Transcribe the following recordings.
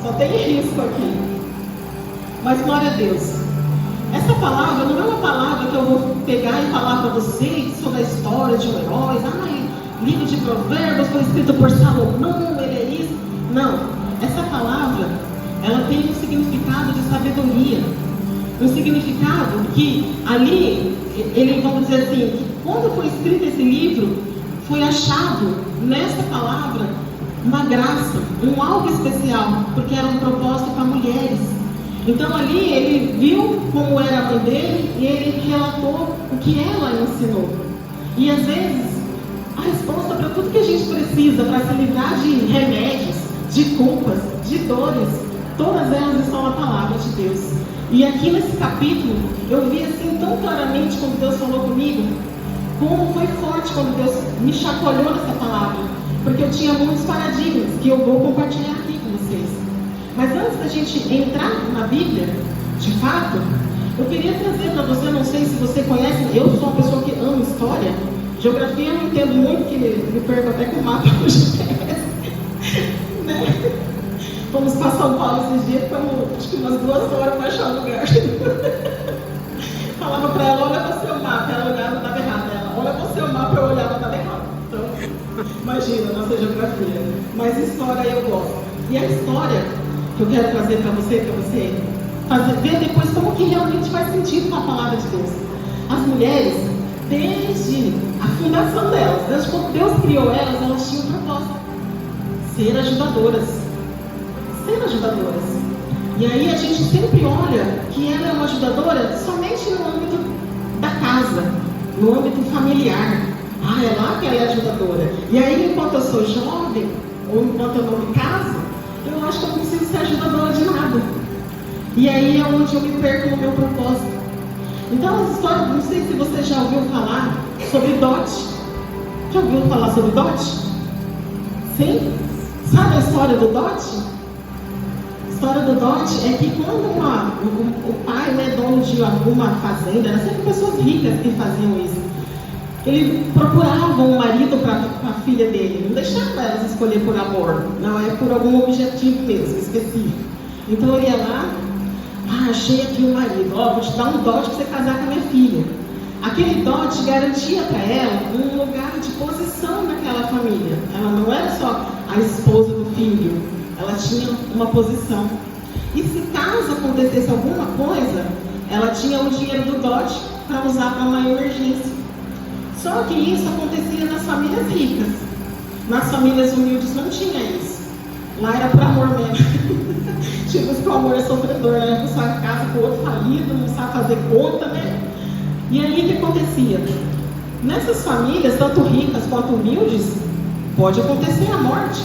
Só tem risco aqui. Mas glória a Deus. Essa palavra não é uma palavra que eu vou pegar e falar para vocês sobre a história de um herói. Livro de Provérbios foi escrito por Salomão, ele é isso. Não. Essa palavra, ela tem um significado de sabedoria. Um significado que ali, ele, vamos dizer assim, que quando foi escrito esse livro, foi achado nessa palavra uma graça, um algo especial, porque era um propósito para mulheres. Então ali ele viu como era a mãe dele e ele relatou o que ela ensinou. E às vezes a resposta para tudo que a gente precisa para se livrar de remédios, de culpas, de dores, todas elas estão na palavra de Deus. E aqui nesse capítulo eu vi assim tão claramente quando Deus falou comigo, como foi forte quando Deus me chacoalhou nessa palavra, porque eu tinha muitos paradigmas que eu vou compartilhar aqui com vocês. Mas antes da gente entrar na Bíblia, de fato, eu queria trazer para você, não sei se você conhece, eu sou uma pessoa que ama história, geografia eu não entendo muito, que me perco até com o mapa do GPS, né? Fomos para São Paulo esses dias, ficamos acho que umas 2 horas para achar o lugar. Falava para ela, olha para o seu mapa, ela olhava, estava errada. Ela, olha para o seu mapa, eu olhava, estava errado. Então, imagina, nossa geografia. Mas história eu gosto. E a história que eu quero trazer para você ver depois como que realmente faz sentido com a palavra de Deus. As mulheres, desde a fundação delas, desde quando Deus criou elas tinham um propósito: ser ajudadoras. Ser ajudadoras. E aí a gente sempre olha que ela é uma ajudadora somente no âmbito da casa, no âmbito familiar. É lá que ela é ajudadora. E aí, enquanto eu sou jovem, ou enquanto eu não me caso, eu acho que eu não preciso ser ajudadora de nada. E aí é onde eu me perco no meu propósito. Então, as histórias, não sei se você já ouviu falar sobre dote. Já ouviu falar sobre dote? Sim? Sabe a história do dote? A história do dote é que quando o pai, né, dono de alguma fazenda, eram sempre pessoas ricas que faziam isso. Ele procurava um marido para a filha dele, não deixava elas escolher por amor, não, é por algum objetivo mesmo, específico. Então ele ia lá, achei aqui um marido, vou te dar um dote para você casar com a minha filha. Aquele dote garantia para ela um lugar de posição naquela família. Ela não era só a esposa do filho, ela tinha uma posição. E se caso acontecesse alguma coisa, ela tinha o dinheiro do dote para usar para uma emergência. Só que isso acontecia nas famílias ricas. Nas famílias humildes não tinha isso. Lá era por amor mesmo. Tipo, que o amor é sofredor, né? Você sai casa com o outro falido, não sabe fazer conta, né? E aí o que acontecia? Nessas famílias, tanto ricas quanto humildes, pode acontecer a morte.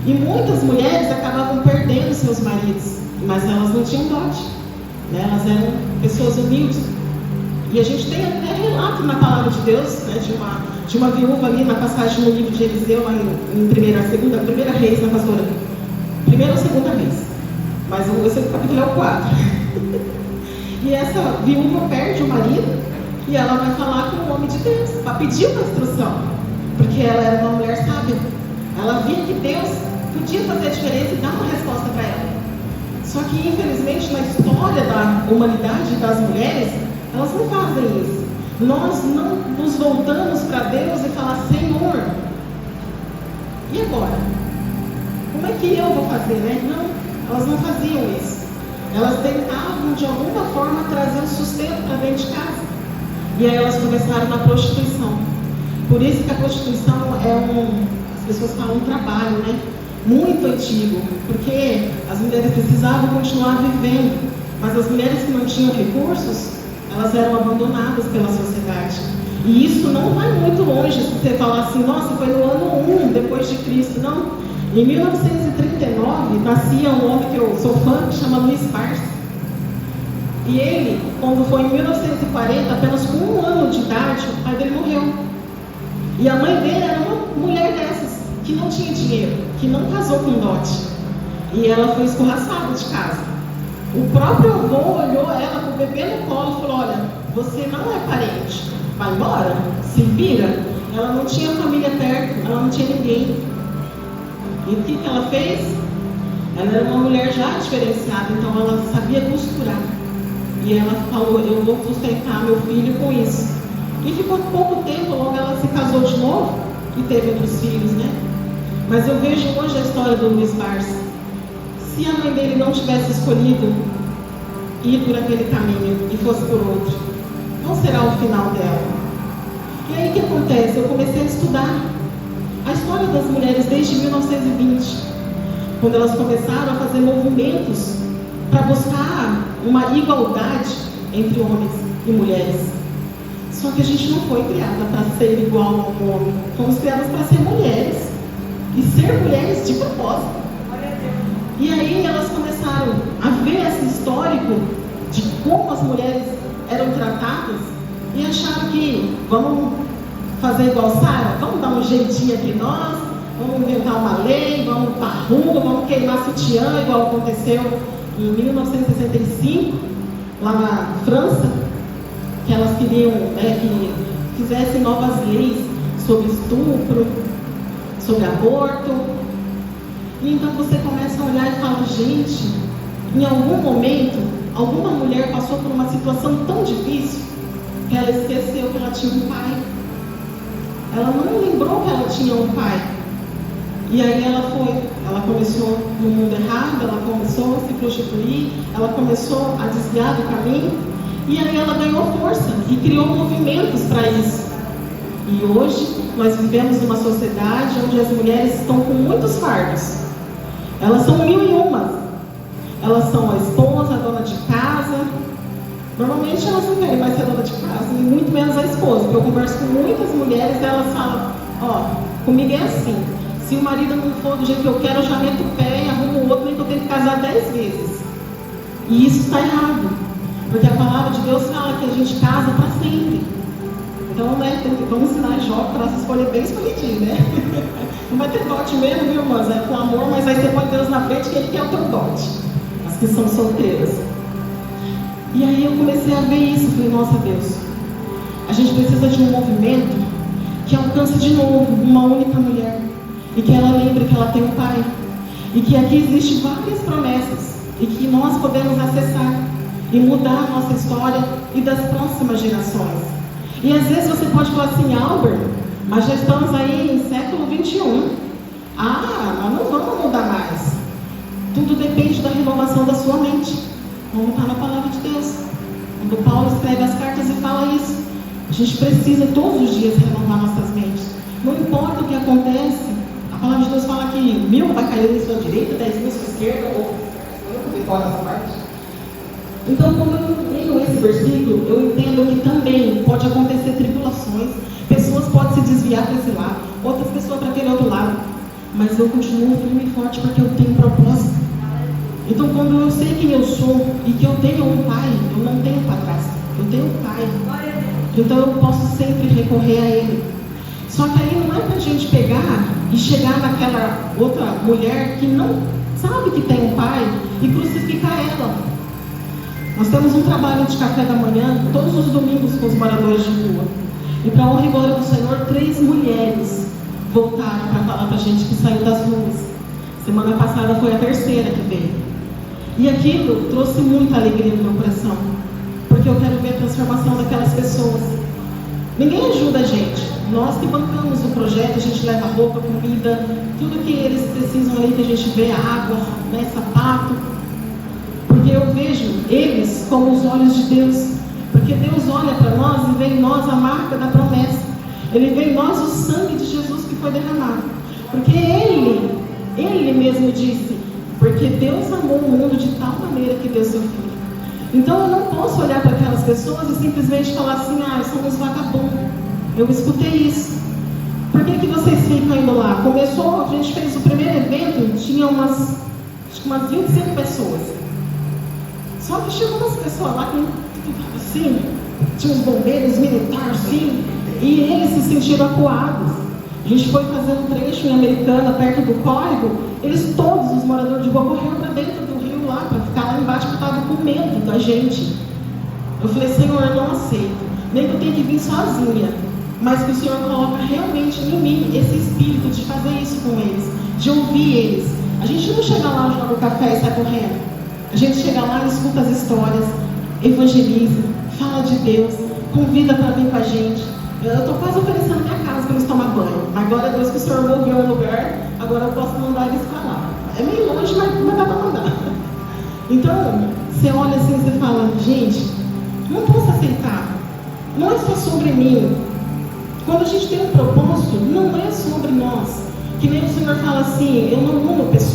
E muitas mulheres acabavam perdendo seus maridos, mas elas não tinham dote, né? Elas eram pessoas humildes. E a gente tem até relato na palavra de Deus, né, de uma viúva ali na passagem no livro de Eliseu, lá em primeira Reis, na pastora. Primeira ou segunda Reis. Mas esse capítulo é o 4. E essa viúva perde o marido e ela vai falar com o homem de Deus, para pedir uma instrução. Porque ela era uma mulher sábia. Ela via que Deus podia fazer a diferença e dar uma resposta para ela. Só que, infelizmente, na história da humanidade das mulheres, elas não fazem isso. Nós não nos voltamos para Deus e falar: Senhor, e agora? Como é que eu vou fazer, né? Não, elas não faziam isso. Elas tentavam de alguma forma trazer o sustento para dentro de casa. E aí elas começaram na prostituição. Por isso que a prostituição as pessoas falam, um trabalho, né? Muito antigo. Porque as mulheres precisavam continuar vivendo. Mas as mulheres que não tinham recursos, elas eram abandonadas pela sociedade. E isso não vai muito longe se você falar assim: nossa, foi no ano 1 depois de Cristo. Não. Em 1939 nascia um homem que eu sou fã, que chama Luiz Barsi. E ele, quando foi em 1940, apenas com 1 ano de idade, o pai dele morreu. E a mãe dele era uma mulher dessas, que não tinha dinheiro, que não casou com dote. E ela foi escorraçada de casa. O próprio avô olhou ela com o bebê no colo e falou: olha, você não é parente, vai embora, se vira. Ela não tinha família perto, ela não tinha ninguém. E o que ela fez? Ela era uma mulher já diferenciada, então ela sabia costurar. E ela falou, eu vou sustentar meu filho com isso. E ficou pouco tempo, logo ela se casou de novo e teve outros filhos, né? Mas eu vejo hoje a história do Luiz Barsi. Se a mãe dele não tivesse escolhido ir por aquele caminho e fosse por outro, qual será o final dela? E aí o que acontece? Eu comecei a estudar a história das mulheres desde 1920, quando elas começaram a fazer movimentos para buscar uma igualdade entre homens e mulheres. Só que a gente não foi criada para ser igual ao homem, fomos criadas para ser mulheres e ser mulheres de propósito. E aí elas começaram a ver esse histórico de como as mulheres eram tratadas e acharam que vamos fazer igual Sara, vamos dar um jeitinho aqui nós, vamos inventar uma lei, vamos para a rua, vamos queimar sutiã, igual aconteceu em 1965, lá na França, que elas queriam que fizessem novas leis sobre estupro, sobre aborto. E então você começa a olhar e fala, gente, em algum momento, alguma mulher passou por uma situação tão difícil que ela esqueceu que ela tinha um pai. Ela não lembrou que ela tinha um pai. E aí ela começou no mundo errado, ela começou a se prostituir, ela começou a desviar do caminho, e aí ela ganhou força e criou movimentos para isso. E hoje nós vivemos numa sociedade onde as mulheres estão com muitos fardos. Elas são 1001. Elas são a esposa, a dona de casa. Normalmente elas não querem mais ser dona de casa, e muito menos a esposa. Porque eu converso com muitas mulheres e elas falam, comigo é assim. Se o marido não for do jeito que eu quero, eu já meto o pé e arrumo outro, nem que eu tenho que casar 10 vezes. E isso está errado. Porque a palavra de Deus fala que a gente casa para sempre. Então, né, vamos ensinar Jó para se escolher bem escolhidinho, né? Não vai ter dote mesmo, viu, irmãs? É com amor, mas aí você põe Deus na frente que Ele quer o teu dote. As que são solteiras. E aí eu comecei a ver isso. Falei, nossa Deus, a gente precisa de um movimento que alcance de novo uma única mulher. E que ela lembre que ela tem um pai. E que aqui existem várias promessas. E que nós podemos acessar e mudar a nossa história e das próximas gerações. E às vezes você pode falar assim, Albert, mas já estamos aí em século 21. Nós não vamos mudar mais. Tudo depende da renovação da sua mente. Vamos estar na palavra de Deus. Quando Paulo escreve as cartas e fala isso, a gente precisa todos os dias renovar nossas mentes. Não importa o que acontece, a palavra de Deus fala que 1000 vai cair à sua direita, 10.000 à sua esquerda, ou eu não fora essa parte. Então, quando eu leio esse versículo, eu entendo que também pode acontecer tribulações, pessoas podem se desviar para esse lado, outras pessoas para aquele outro lado, mas eu continuo firme e forte porque eu tenho propósito. Então, quando eu sei quem eu sou e que eu tenho um pai, eu não tenho padrasto, eu tenho um pai. Então, eu posso sempre recorrer a ele. Só que aí não é para a gente pegar e chegar naquela outra mulher que não sabe que tem um pai e crucificar ela. Nós temos um trabalho de café da manhã todos os domingos com os moradores de rua. E para a honra e glória do Senhor, 3 mulheres voltaram para falar para a gente que saiu das ruas. Semana passada foi a 3ª que veio. E aquilo trouxe muita alegria no meu coração, porque eu quero ver a transformação daquelas pessoas. Ninguém ajuda a gente. Nós que bancamos o projeto, a gente leva roupa, comida, tudo que eles precisam ali, que a gente vê, água, né, sapato. Porque eu vejo eles como os olhos de Deus. Porque Deus olha para nós e vê em nós a marca da promessa. Ele vê em nós o sangue de Jesus que foi derramado. Porque Ele mesmo disse, porque Deus amou o mundo de tal maneira que deu seu Filho. Então eu não posso olhar para aquelas pessoas e simplesmente falar assim, somos vagabundos. Eu escutei isso. Por que vocês ficam indo lá? Começou, a gente fez o primeiro evento, tinha umas 25 pessoas. Só que chegou umas pessoas lá que assim, tinha os bombeiros, militares, assim, e eles se sentiram acuados. A gente foi fazer um trecho em Americana, perto do córrego, todos os moradores de rua correram para dentro do rio lá, para ficar lá embaixo, porque estavam com medo da gente. Eu falei, Senhor, eu não aceito, nem que eu tenha que vir sozinha, mas que o Senhor coloca realmente em mim esse espírito de fazer isso com eles, de ouvir eles, A gente não chega lá, joga o café e sai correndo. A gente chega lá, escuta as histórias, evangeliza, fala de Deus, convida para vir com a gente. Eu estou quase oferecendo minha casa para eles tomar banho. Agora, Deus, que o Senhor moveu um lugar, agora eu posso mandar eles para lá. É meio longe, mas dá para mandar. Então, você olha assim e você fala, gente, não posso aceitar. Não é só sobre mim. Quando a gente tem um propósito, não é sobre nós. Que nem o Senhor fala assim, eu não amo pessoas.